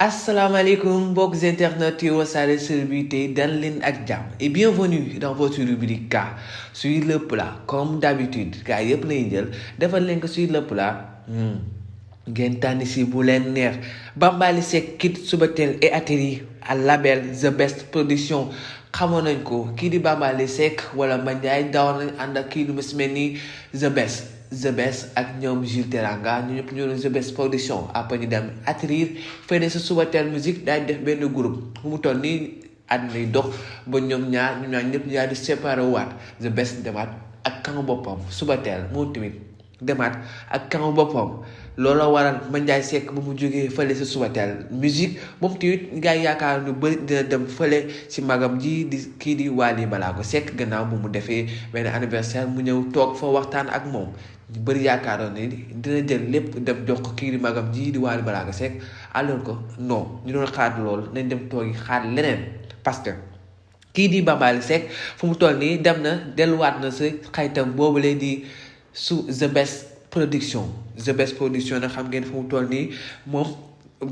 Asalaamaaleykum mbokk internautes yi Wassare célébrités dal leen ak jàmm et bienvenue dans votre rubrique K sur le plat comme d'habitude kaa yëpp lay jël defal leen ko sur le plat ngeen tànn si bu leen neex. Bambaly Seck quitte Soubatel et atterrit à label Zbest production xamoon nañ ko kii di Bambaly Seck wala Mandiaye daw nañ ànd ak kii du ma si mel ni Zbest ak ñoom Jules Teranga ñu ñëpp ñoo doon Zbest production après ñu dem atterrir fële sa Soubatel musique daal def benn groupe fu mu toll nii àddina yi dox ba ñoom ñaar ñëpp ñu daal di séparé waat Zbest demaat ak kan boppam Soubatel moo tamit demaat ak kan boppam looloo waral Mandiaye Seck ba mu jógee fële sa Soubatel musique moom tamit nga yaakaar ñu bëri dina dem fële si magam ji di kii di Wally Ballago Seck gannaaw bu mu defee benn anniversaire mu ñëw toog fa waxtaan ak moom ñu bëri yaakaaroon ni dina jël lépp dem jox ko kii di magam ji di Wally Ballago Seck alors que non ñu doon xaar loolu nañ dem toogi xaar leneen parce que kii di Bambaly Seck fu mu toll nii dem na delluwaat na si xaytam boobule di Zbest production nag xam ngeen fu mu toll nii moom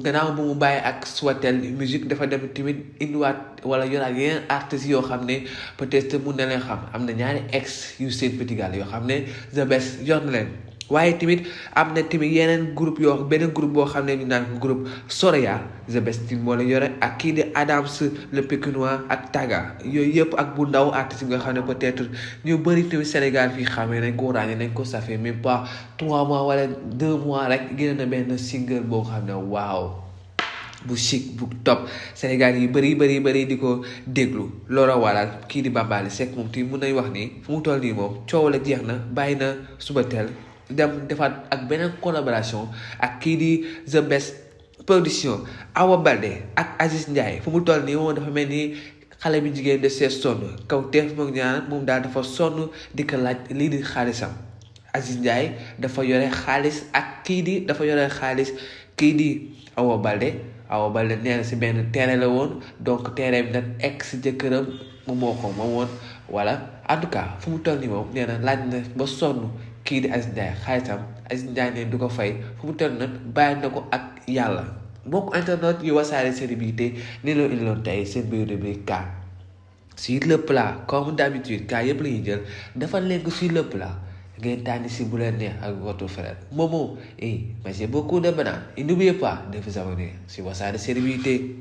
gannaaw bu mu bàyyi ak Soubatel musique dafa dem tamit indiwaat wala yoraat yeneen artistes yoo xam ne peut-être mun na leen xam am na ñaari ex yu seen petit gàll yoo xam ne Zbest yor na leen waaye tamit am na tamit yeneen groupe beneen groupe boo xam ne ñu naan ko groupe Soria Zbest moo la yore ak kii di Adams le Pékinois ak Taga yooyu yëpp ak bu ndaw artistes yi nga xam ne peut-être ñu bëri tamit Sénégal fii xamee nañ ko ràññee nañ ko ça fait même pas 3 mois wala 2 mois rek génn na benn single boo xam ne waaw bu chic bu top Sénégal yi bëri di ko déglu loolu waral kii di Bambaly Seck moom tamit mun nañ wax ni fu mu toll nii moom coow la jeex na bàyyi na Soubatel dem defaat ak beneen collaboration ak kii di Zbest production Awa Balde ak Aziz Ndiaye fu mu toll nii moom dafa mel ni xale bi jigéen de see sonn kaw teef moom ñaan moom daal dafa sonn di ko laaj lii di xaalisam Aziz Ndiaye dafa yore xaalis ak kii di Awa Balde nee na si benn terrain la woon donc terrain bi nag ex jëkkëram moo ko moom woon voilà en tout cas fu mu toll nii moom nee na laaj na ba sonn kii di Aziz Ndiaye xaalisam Aziz Ndiaye ne du ko fay fu mu toll nag bàyyi na ko ak yàlla mbokk internet yu Wassare célébrité ni loo indiloon tey seen biir rubrique K sur le plat comme d'habitude K yëpp la ñuy jël dafa leen ko sur le plat ngeen tànn si bu leen neex ak votre frère Momo mangez beaucoup de bananes et n'oubliez pas de vous abonner sur Wassare célébrité.